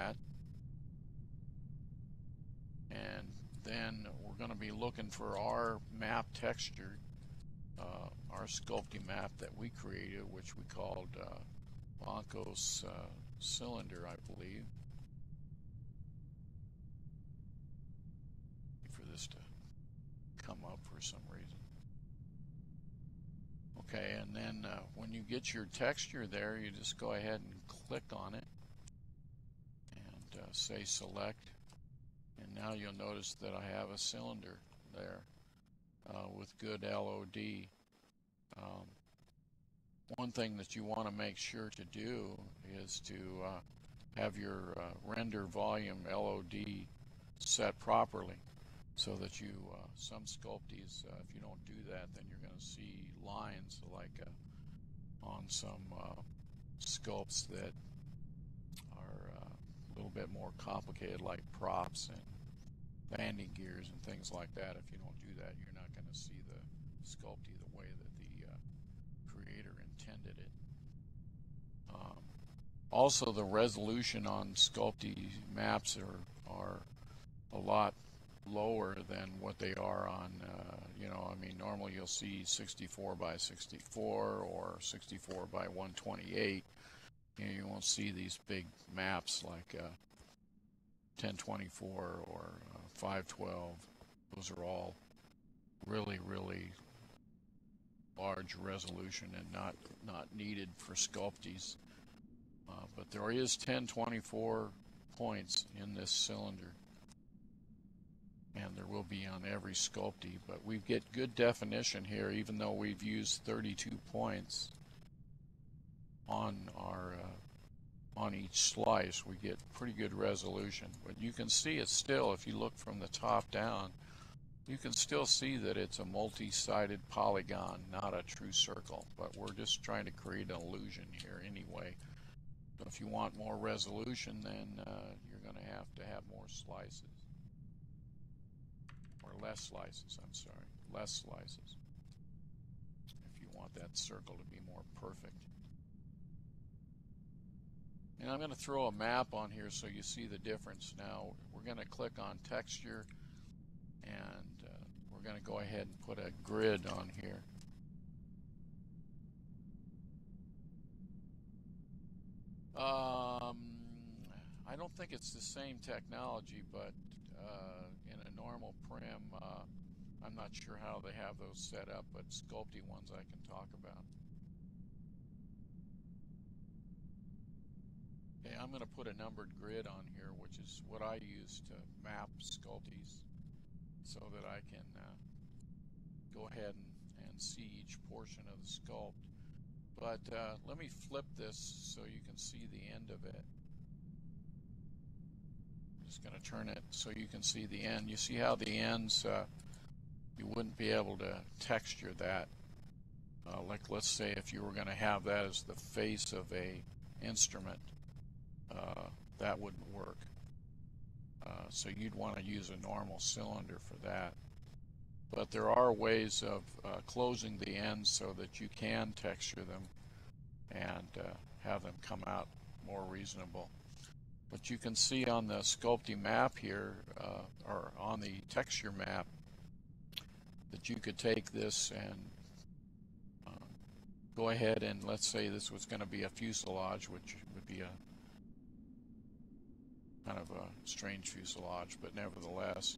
that. And then we're going to be looking for our map texture, our Sculpey map that we created, which we called Bonkos Cylinder, I believe. For this to come up for some reason. Okay, and then when you get your texture there, you just go ahead and click on it and say select. And now you'll notice that I have a cylinder there with good LOD. One thing that you want to make sure to do is to have your render volume LOD set properly, so that you, some Sculpties, if you don't do that, then you're going to see lines like on some sculpts that are a little bit more complicated, like props and landing gears and things like that. If you don't do that, you're not going to see the Sculpty the way that the creator intended it. Also, the resolution on Sculpey maps are a lot lower than what they are on, you know, I mean, normally you'll see 64 by 64 or 64 by 128. You won't see these big maps like 1024 or 512. Those are all really, really large resolution and not needed for Sculpties. But there is 1024 points in this cylinder, and there will be on every Sculpey, but we get good definition here, even though we've used 32 points on our on each slice. We get pretty good resolution, but you can see it still. If you look from the top down, you can still see that it's a multi-sided polygon, not a true circle, but we're just trying to create an illusion here anyway. So if you want more resolution, then you're going to have more slices. Or less slices, I'm sorry, less slices, if you want that circle to be more perfect. And I'm going to throw a map on here so you see the difference. Now we're going to click on texture, and we're going to go ahead and put a grid on here. I don't think it's the same technology, but in a normal Prim, I'm not sure how they have those set up, but Sculpey ones I can talk about. Okay, I'm going to put a numbered grid on here, which is what I use to map Sculpties, so that I can go ahead and see each portion of the sculpt. But let me flip this so you can see the end of it. I'm just going to turn it so you can see the end. You see how the ends, you wouldn't be able to texture that. Like, let's say if you were going to have that as the face of a instrument, that wouldn't work. So you'd want to use a normal cylinder for that. But there are ways of closing the ends so that you can texture them and have them come out more reasonable. But you can see on the Sculpey map here, or on the texture map, that you could take this and go ahead and, let's say this was going to be a fuselage, which would be a kind of a strange fuselage, but nevertheless,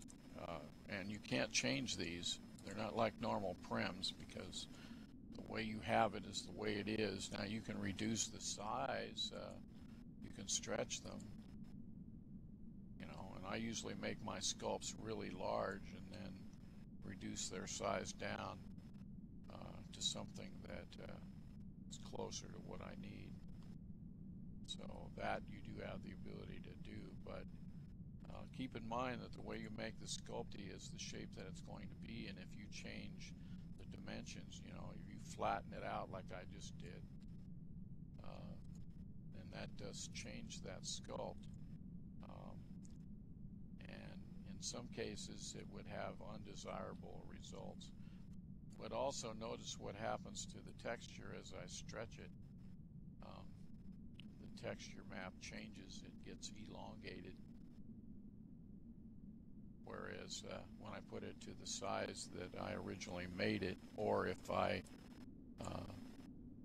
and you can't change these. They're not like normal Prims, because the way you have it is the way it is. Now you can reduce the size, you can stretch them, you know, and I usually make my sculpts really large and then reduce their size down to something that is closer to what I need. So that you do have the ability to do, but keep in mind that the way you make the Sculpey is the shape that it's going to be, and if you change the dimensions, you know, if you flatten it out like I just did, then that does change that sculpt. And in some cases it would have undesirable results. But also notice what happens to the texture as I stretch it. The texture map changes. It gets elongated. Whereas when I put it to the size that I originally made it, or if I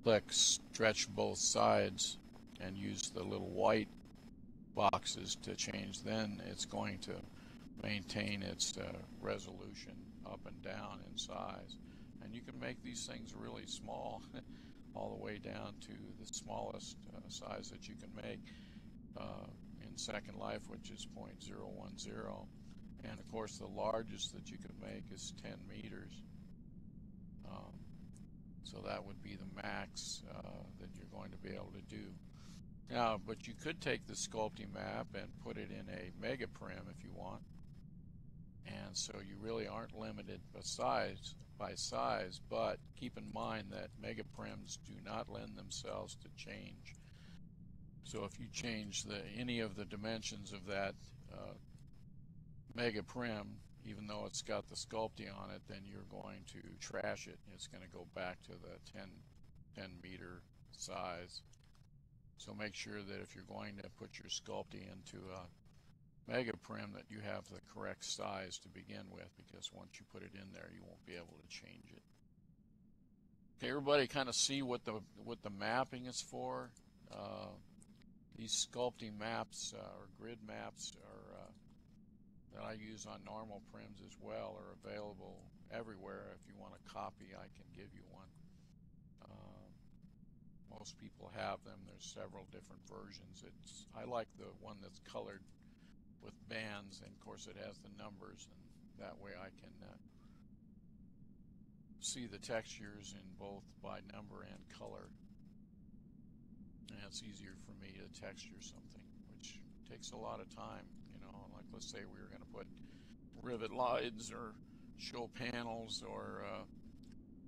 click stretch both sides and use the little white boxes to change, then it's going to maintain its resolution up and down in size. And you can make these things really small all the way down to the smallest size that you can make in Second Life, which is 0.010. And of course the largest that you can make is 10 meters. So that would be the max that you're going to be able to do. Now, but you could take the sculpting map and put it in a MegaPrim if you want. And so you really aren't limited by size, but keep in mind that MegaPrims do not lend themselves to change. So if you change any of the dimensions of that MegaPrim, even though it's got the sculpting on it, then you're going to trash it. It's going to go back to the 10 meter size. So make sure that if you're going to put your sculpting into a MegaPrim that you have the correct size to begin with, because once you put it in there you won't be able to change it. Okay, everybody kind of see what the mapping is for. These sculpting maps or grid maps that I use on normal prims as well are available everywhere. If you want a copy, I can give you one. Most people have them. There's several different versions. I like the one that's colored with bands, and of course it has the numbers, and that way I can see the textures in both by number and color. And it's easier for me to texture something, which takes a lot of time, you know. Like let's say we were going to put rivet lines or show panels or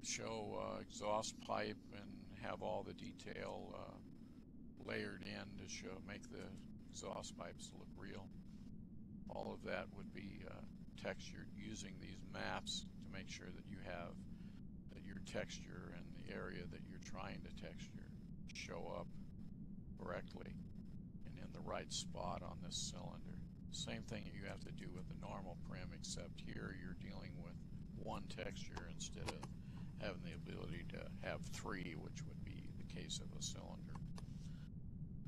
show exhaust pipe and have all the detail layered in to make the exhaust pipes look real. All of that would be textured using these maps to make sure that you have that your texture and the area that you're trying to texture show up correctly and in the right spot on this cylinder. Same thing you have to do with the normal prim, except here you're dealing with one texture instead of having the ability to have three, which would be the case of a cylinder.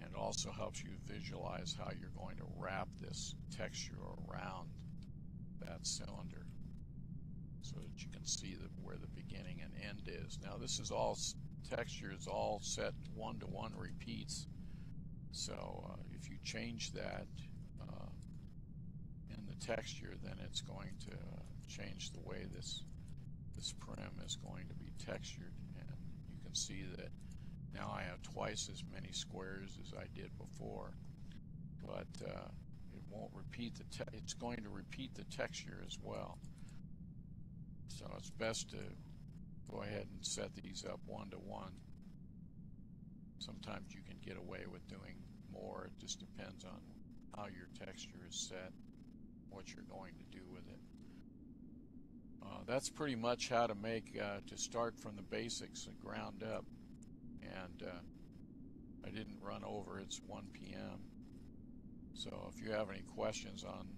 And it also helps you visualize how you're going to wrap this texture around that cylinder so that you can see where the beginning and end is. Now this is all texture is all set one-to-one repeats. So if you change that in the texture, then it's going to change the way this prim is going to be textured. And you can see that now I have twice as many squares as I did before, but it won't repeat it's going to repeat the texture as well. So it's best to go ahead and set these up one-to-one. Sometimes you can get away with doing more. It just depends on how your texture is set, what you're going to do with it. That's pretty much how to make to start from the basics and ground up. And I didn't run over. It's 1 p.m. So if you have any questions on